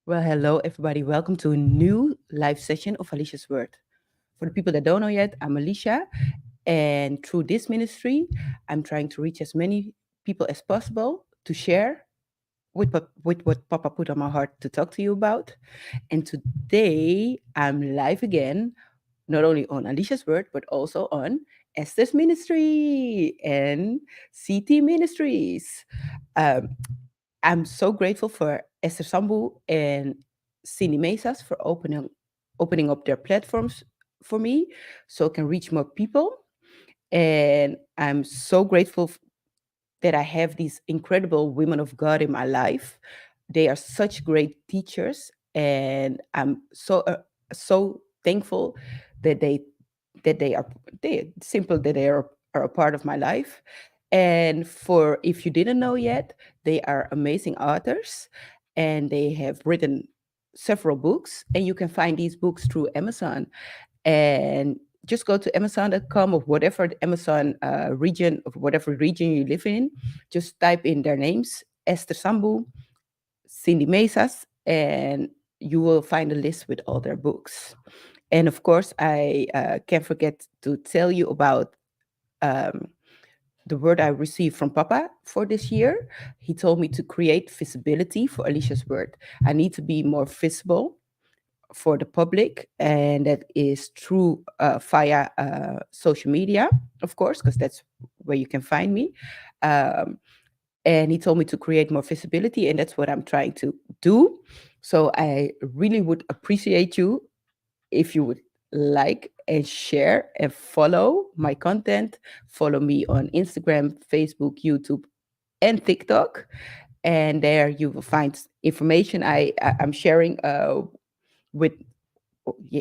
Well, hello, everybody. Welcome to a new live session of Alicia's Word. For the people that don't know yet, I'm Alicia, and through this ministry, I'm trying to reach as many people as possible to share with what Papa put on my heart to talk to you about. And today, I'm live again, not only on Alicia's Word, but also on Esther's Ministry and CT Ministries. Um, I'm so grateful for Esther Sambu and Cindy Mesas for opening up their platforms for me so I can reach more people. And I'm so grateful that I have these incredible women of God in my life. They are such great teachers, and I'm so thankful that they are they simple that are a part of my life. And for if you didn't know yet, they are amazing authors, and they have written several books, and you can find these books through Amazon. And just go to Amazon.com or whatever the Amazon region of whatever region you live in. Just type in their names, Esther Sambu, Cindy Mesas, and you will find a list with all their books. And of course, I can't forget to tell you about um, the word I received from Papa for this year. He told me to create visibility for Alicia's word. I need to be more visible for the public, and that is through via social media, of course, because that's where you can find me. Um, and he told me to create more visibility, and that's what I'm trying to do. So I really would appreciate you if you would like and share and follow my content. Follow me on Instagram, Facebook, YouTube, and TikTok. And there you will find information I'm sharing with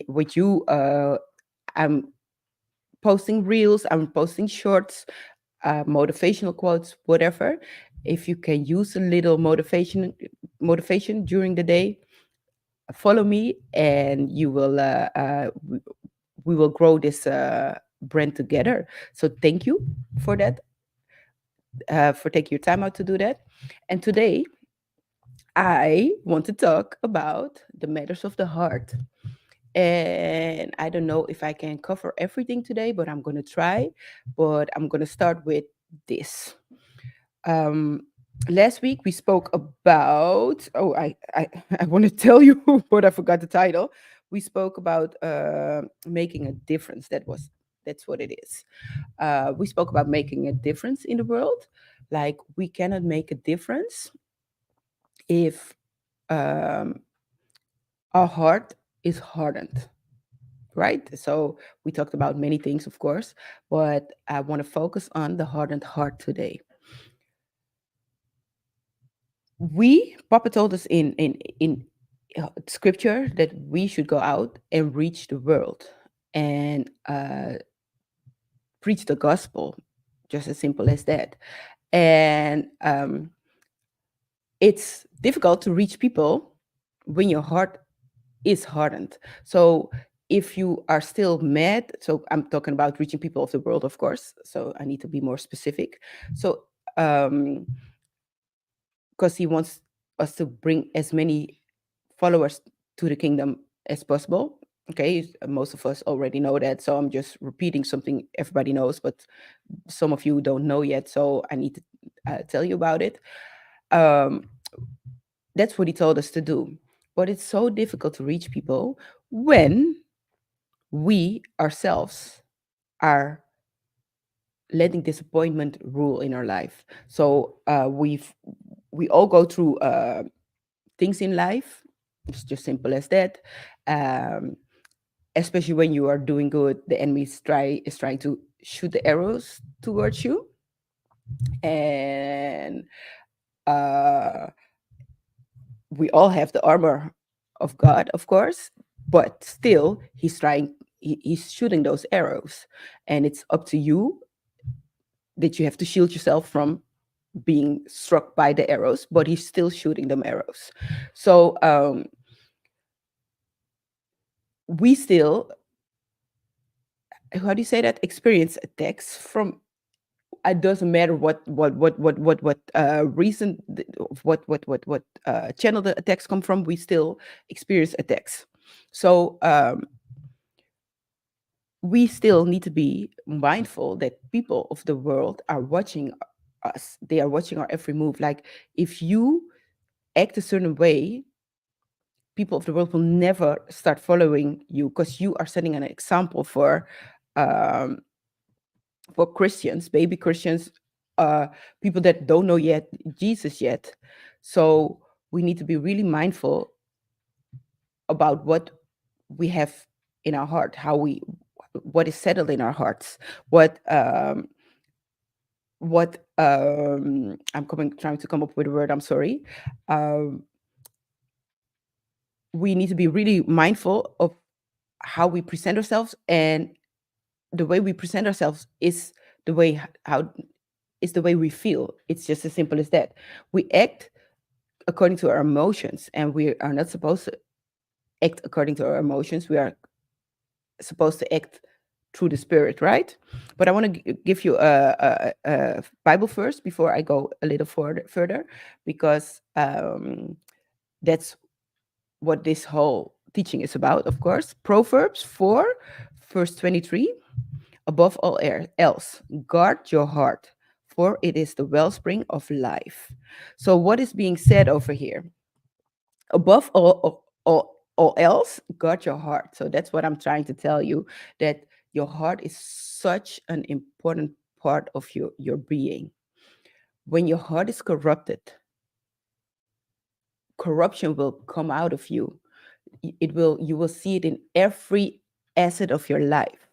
with you. I'm posting reels, I'm posting shorts, motivational quotes, whatever. If you can use a little motivation during the day, follow me, and you will. We will grow this brand together. So thank you for that, for taking your time out to do that. And today, I want to talk about the matters of the heart. And I don't know if I can cover everything today, but I'm going to try. But I'm going to start with this. Um, Last week we spoke about. Oh, I want to tell you, but I forgot the title. We spoke about making a difference. That's what it is. We spoke about making a difference in the world. Like we cannot make a difference if um, our heart is hardened, right? So we talked about many things, of course, but I want to focus on the hardened heart today. Papa told us in scripture that we should go out and reach the world and preach the gospel, just as simple as that. And it's difficult to reach people when your heart is hardened. So if you are still mad, so I'm talking about reaching people of the world, of course. So I need to be more specific. So because he wants us to bring as many followers to the kingdom as possible. Okay, most of us already know that, so I'm just repeating something everybody knows, but some of you don't know yet, so I need to tell you about it. Um, that's what he told us to do. But it's so difficult to reach people when we ourselves are letting disappointment rule in our life. So we all go through things in life. It's just simple as that. Um, Especially when you are doing good, the enemy is trying to shoot the arrows towards you, and uh, we all have the armor of God, of course, but still he's shooting those arrows, and it's up to you that you have to shield yourself from being struck by the arrows, but he's still shooting them arrows. So we still, how do you say that, experience attacks from it doesn't matter what reason, what channel the attacks come from, we still experience attacks. So we still need to be mindful that people of the world are watching us. They are watching our every move. Like, if you act a certain way, people of the world will never start following you, because you are setting an example um, for Christians, baby Christians, people that don't know yet Jesus yet. So we need to be really mindful about what we have in our heart, what is settled in our hearts, what trying to come up with a word. I'm sorry. Um, we need to be really mindful of how we present ourselves, and the way we present ourselves is the way how is the way we feel. It's just as simple as that. We act according to our emotions, and we are not supposed to act according to our emotions. We are supposed to act through the spirit, right? But I want to give you a Bible verse before I go a little further, because that's what this whole teaching is about, of course. Proverbs 4, verse 23. Above all else, guard your heart, for it is the wellspring of life. So, what is being said over here? Above all else, guard your heart. So that's what I'm trying to tell you, that your heart is such an important part of your being. When your heart is corrupted, corruption will come out of you. You will see it in every asset of your life.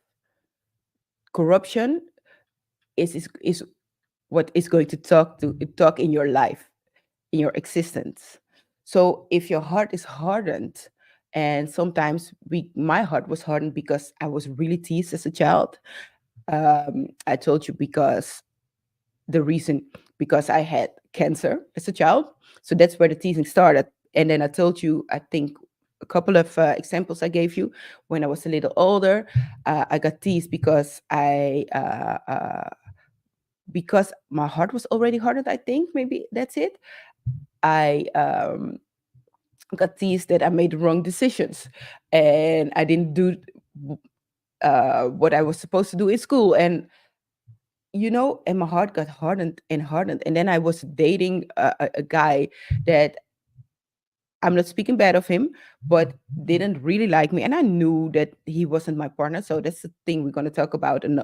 Corruption is what is going to talk in your life, in your existence. So if your heart is hardened, and sometimes my heart was hardened because I was really teased as a child. I told you, the reason because I had cancer as a child. So that's where the teasing started. And then I told you, I think, a couple of examples I gave you. When I was a little older, I got teased because my heart was already hardened. I think maybe that's it. I got teased that I made the wrong decisions, and I didn't do what I was supposed to do in school. And my heart got hardened and hardened. And then I was dating a guy that, I'm not speaking bad of him, but didn't really like me, and I knew that he wasn't my partner. So that's the thing we're going to talk about in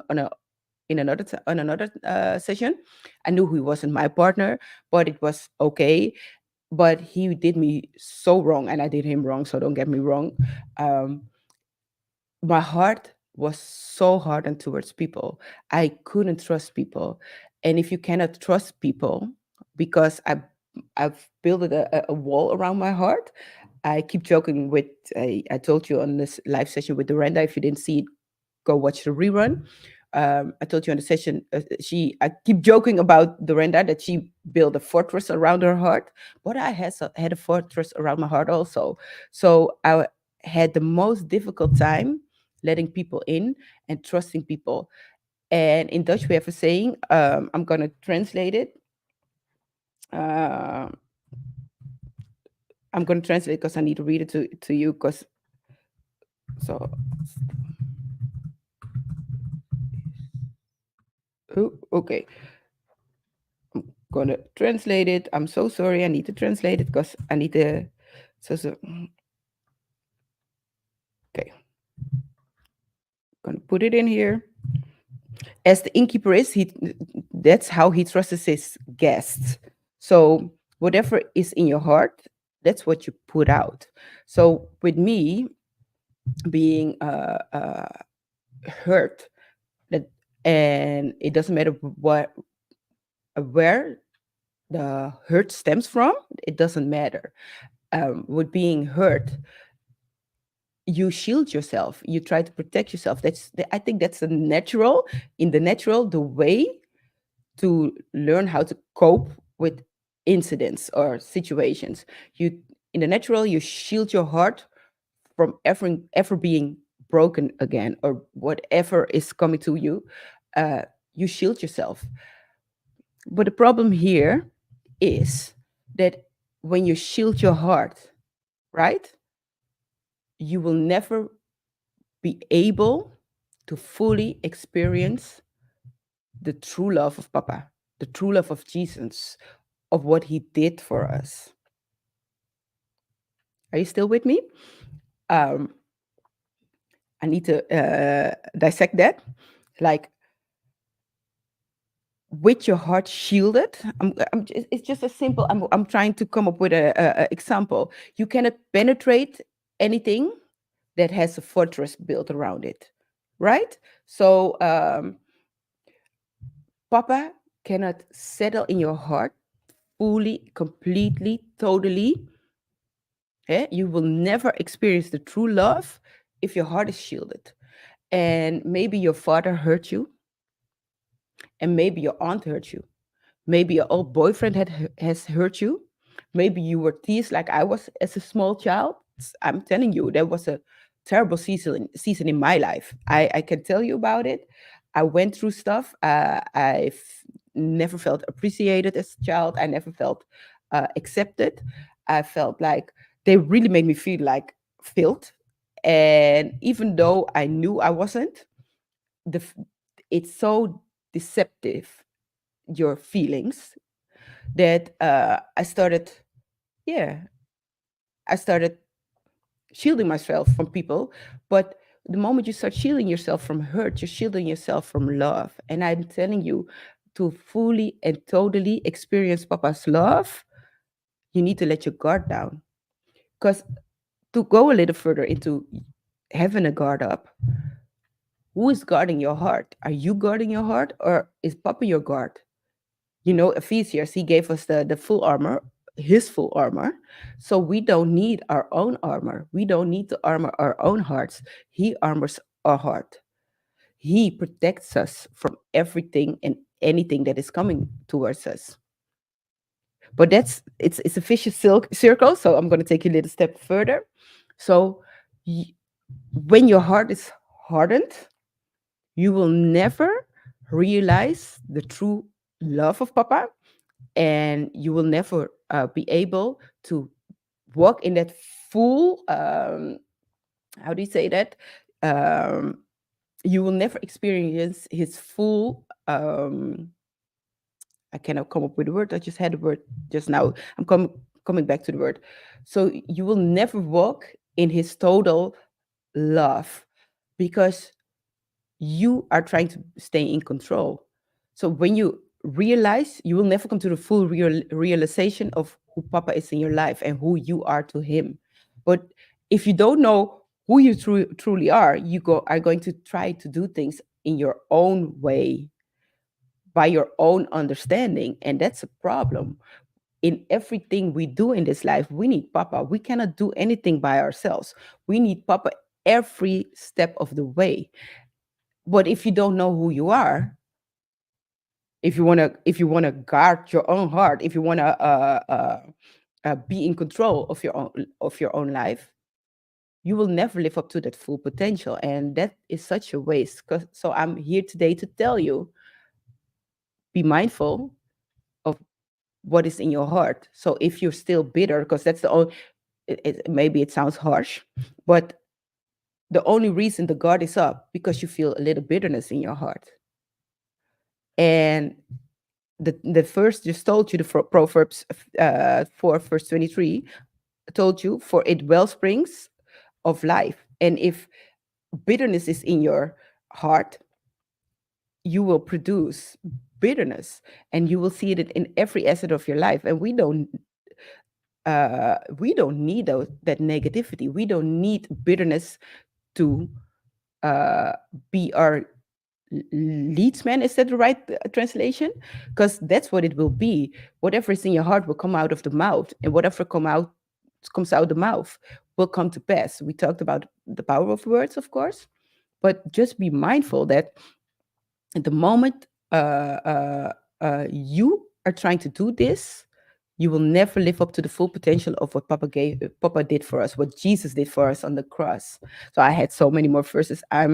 another session. I knew he wasn't my partner, but it was okay. But he did me so wrong, and I did him wrong. So don't get me wrong. Um, my heart was so hardened towards people. I couldn't trust people, and if you cannot trust people, because I've built a wall around my heart. I keep joking with. I told you on this live session with Dorinda. If you didn't see it, go watch the rerun. I told you on the session, I keep joking about Dorinda that she built a fortress around her heart, but I had a fortress around my heart also. So I had the most difficult time letting people in and trusting people. And in Dutch, we have a saying. I'm gonna translate it. Uh, I'm gonna translate because I need to read it to you. Because so. Oh, okay. Gonna translate it. I'm so sorry. I need to translate it because I need to. So. Okay. Gonna put it in here. As the innkeeper is, that's how he trusts his guests. So whatever is in your heart, that's what you put out. So with me being hurt, that and it doesn't matter where the hurt stems from. It doesn't matter. With being hurt, you shield yourself. You try to protect yourself. I think that's the natural. In the natural, the way to learn how to cope with incidents or situations. In the natural, you shield your heart from ever being broken again, or whatever is coming to you. You shield yourself. But the problem here is that when you shield your heart, right, you will never be able to fully experience the true love of Papa, the true love of Jesus, of what he did for us. Are you still with me? Um, I need to dissect that. Like, with your heart shielded, it's just a simple, I'm trying to come up with a example. You cannot penetrate anything that has a fortress built around it, right? So Papa cannot settle in your heart fully, completely, totally. You will never experience the true love if your heart is shielded. And maybe your father hurt you, and maybe your aunt hurt you. Maybe your old boyfriend has hurt you. Maybe you were teased like I was as a small child. I'm telling you, that was a terrible season in my life. I can tell you about it. I went through stuff. I've never felt appreciated as a child. I never felt accepted. I felt like they really made me feel like filth. And even though I knew I wasn't, the it's so deceptive, your feelings, that yeah, I started shielding myself from people. But the moment you start shielding yourself from hurt, you're shielding yourself from love. And I'm telling you, to fully and totally experience Papa's love, you need to let your guard down. Because to go a little further into having a guard up, who is guarding your heart? Are you guarding your heart, or is Papa your guard? Ephesians, he gave us the full armor, his full armor. So we don't need our own armor. We don't need to armor our own hearts. He armors our heart. He protects us from everything and anything that is coming towards us. But it's a vicious circle. So I'm going to take you a little step further. So when your heart is hardened, you will never realize the true love of Papa, and you will never be able to walk in that full how do you say that, um, you will never experience his full I cannot come up with the word. I just had the word just now. I'm coming back to the word. So you will never walk in his total love, because you are trying to stay in control. So when you realize, you will never come to the full realization of who Papa is in your life and who you are to him. But if you don't know who you truly are, are going to try to do things in your own way, by your own understanding, and that's a problem. In everything we do in this life, we need Papa. We cannot do anything by ourselves. We need Papa every step of the way. But if you don't know who you are, if you want to guard your own heart, if you want to be in control of your own life, you will never live up to that full potential, and that is such a waste. So I'm here today to tell you, be mindful of what is in your heart. So if you're still bitter, because that's the only, maybe it sounds harsh, but the only reason the guard is up because you feel a little bitterness in your heart. And the first just told you, the Proverbs 4 verse 23 told you, for it well springs of life. And if bitterness is in your heart, you will produce bitterness, and you will see it in every asset of your life. And we don't need that negativity. We don't need bitterness to be our leadsman. Is that the right translation? Because that's what it will be. Whatever is in your heart will come out of the mouth, and whatever comes out the mouth will come to pass. We talked about the power of words, of course, but just be mindful that at the moment you are trying to do this, you will never live up to the full potential of what Papa did for us, what Jesus did for us on the cross. So I had so many more verses. I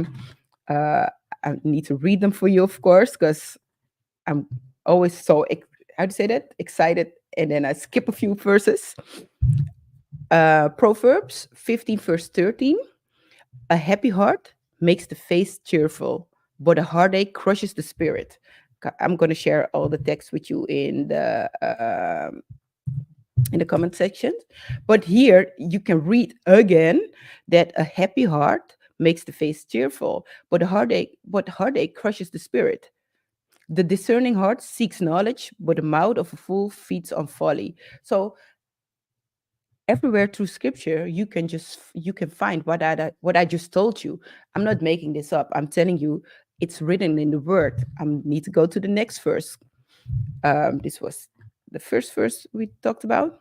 need to read them for you, of course, because I'm always so how to say that, excited, and then I skip a few verses. Proverbs 15 verse 13. A happy heart makes the face cheerful, but a heartache crushes the spirit. I'm going to share all the text with you in the comment section. But here you can read again that a happy heart makes the face cheerful, but heartache crushes the spirit. The discerning heart seeks knowledge, but the mouth of a fool feeds on folly. So everywhere through scripture you can find what I just told you. I'm not making this up. I'm telling you it's written in the word. I need to go to the next verse. This was the first verse we talked about.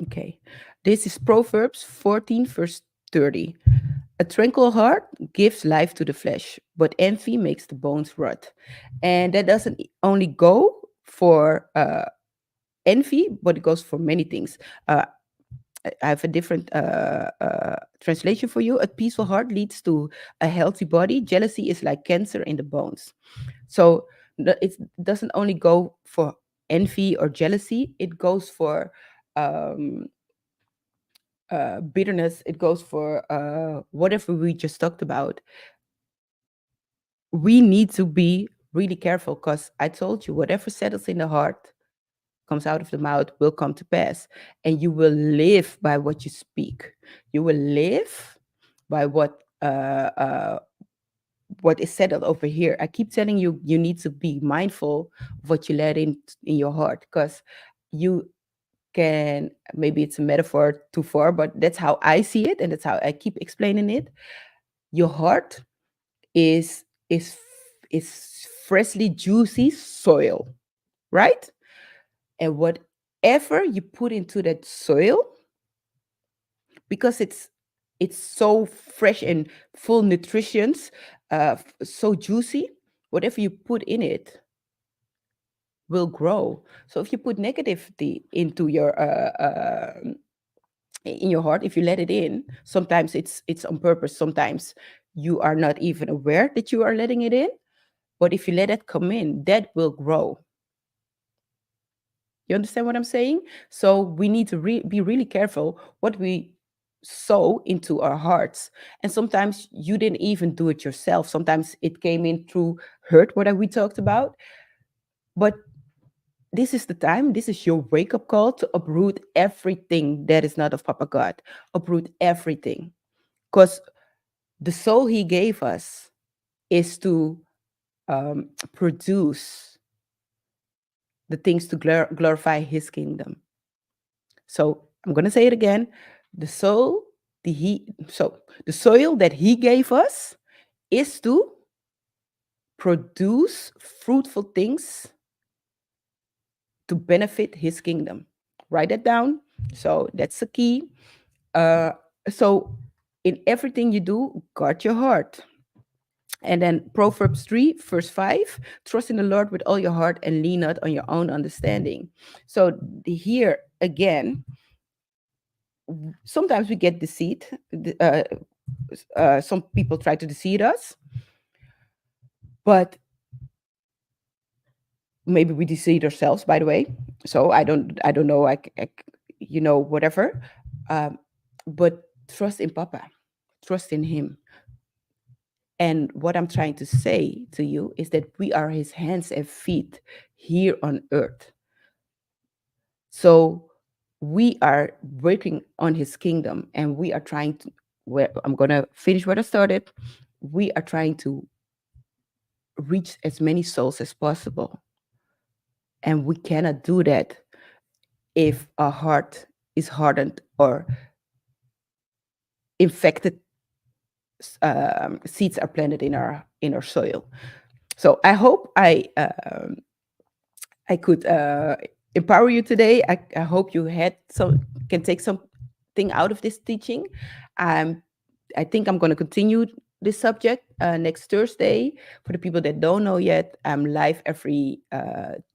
Okay, this is Proverbs 14 verse 30. A tranquil heart gives life to the flesh, but envy makes the bones rot. And that doesn't only go for envy, but it goes for many things. I have a different translation for you. A peaceful heart leads to a healthy body. Jealousy is like cancer in the bones. So it doesn't only go for envy or jealousy, it goes for um, bitterness, it goes for whatever we just talked about. We need to be really careful because I told you, whatever settles in the heart comes out of the mouth will come to pass, and you will live by what you speak. You will live by what is settled over here. I keep telling you, you need to be mindful of what you let in your heart, because you can, maybe it's a metaphor too far, but that's how I see it, and that's how I keep explaining it. Your heart is is is freshly juicy soil, right? And whatever you put into that soil, because it's so fresh and full nutrients, so juicy, whatever you put in it will grow. So if you put negativity into your in your heart, if you let it in, sometimes it's on purpose, sometimes you are not even aware that you are letting it in, but if you let it come in, that will grow. You understand what I'm saying? So we need to be really careful what we sow into our hearts. And sometimes you didn't even do it yourself. Sometimes it came in through hurt, what we talked about. But this is the time, this is your wake up call to uproot everything that is not of Papa God. Uproot everything. Because the soul He gave us is to produce the things to glorify His kingdom. So I'm going to say it again. The soul, the soil that He gave us is to produce fruitful things to benefit His kingdom. Write that down. So that's the key. So in everything you do, guard your heart. And then Proverbs 3, verse 5, trust in the Lord with all your heart and lean not on your own understanding. So here again, sometimes we get deceived. Some people try to deceive us, but maybe we deceive ourselves, by the way. So I don't know, whatever. But trust in Papa, trust in Him. And what I'm trying to say to you is that we are His hands and feet here on earth. So we are working on His kingdom, and we are trying to, where I'm going to finish what I started. We are trying to reach as many souls as possible. And we cannot do that if our heart is hardened or infected seeds are planted in our soil. So I hope I could empower you today. I hope you can take something out of this teaching. I think I'm going to continue this subject next Thursday. For the people that don't know yet, I'm live every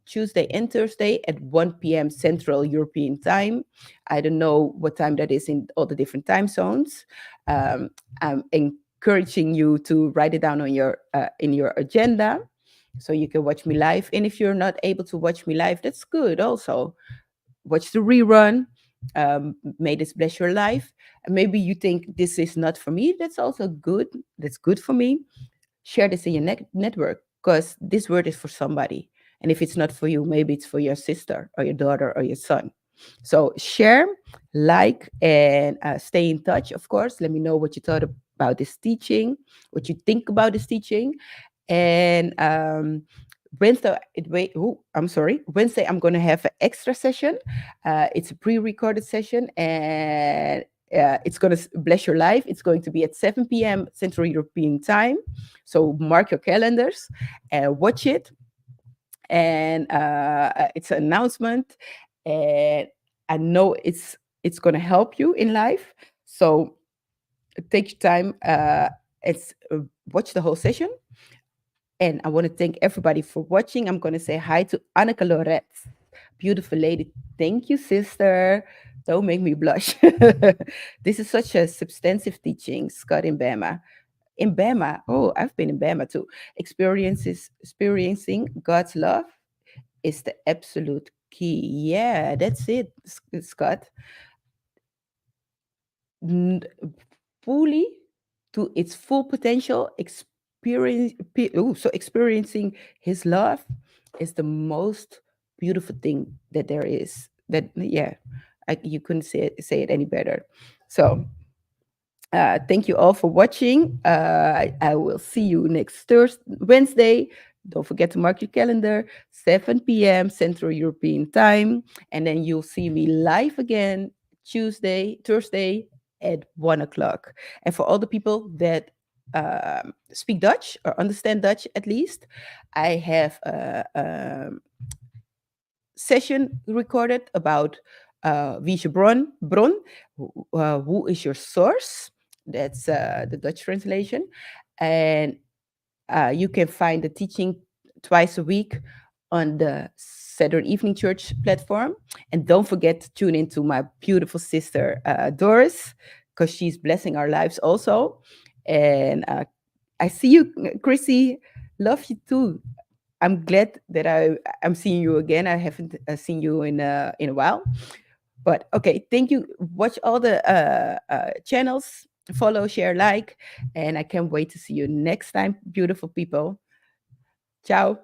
Tuesday and Thursday at 1 p.m. Central European Time. I don't know what time that is in all the different time zones. I'm encouraging you to write it down on your in your agenda. So you can watch me live. And if you're not able to watch me live, that's good also. Watch the rerun. May this bless your life. And maybe you think this is not for me. That's also good. That's good for me. Share this in your network, because this word is for somebody. And if it's not for you, maybe it's for your sister or your daughter or your son. So share, like, and stay in touch, of course. Let me know what you thought about this teaching, what you think about this teaching. And Wednesday, I'm sorry. Wednesday, I'm going to have an extra session. It's a pre-recorded session, and it's going to bless your life. It's going to be at 7 p.m. Central European Time. So mark your calendars and watch it. And it's an announcement, and I know it's going to help you in life. So take your time. It's watch the whole session. And I want to thank everybody for watching. I'm going to say hi to Anneke Loret. Beautiful lady. Thank you, sister. Don't make me blush. This is such a substantive teaching, Scott in Bama. In Bama, oh, I've been in Bama too. Experiencing God's love is the absolute key. Yeah, that's it, Scott. N- Fully to its full potential, experiencing his love is the most beautiful thing that there is. That, yeah, you couldn't say it any better. So thank you all for watching. I will see you next Wednesday. Don't forget to mark your calendar, 7 p.m. Central European Time. And then you'll see me live again Thursday at 1 o'clock. And for all the people that speak Dutch or understand Dutch at least, I have a session recorded about wie is je bron, who is your source. That's the Dutch translation. And you can find the teaching twice a week on the Saturday Evening Church platform. And don't forget to tune into my beautiful sister, Doris, because she's blessing our lives also. And I see you, Chrissy. Love you too. I'm glad that I'm seeing you again. I haven't seen you in a while. But okay, thank you. Watch all the channels, follow, share, like, and I can't wait to see you next time, beautiful people. Ciao.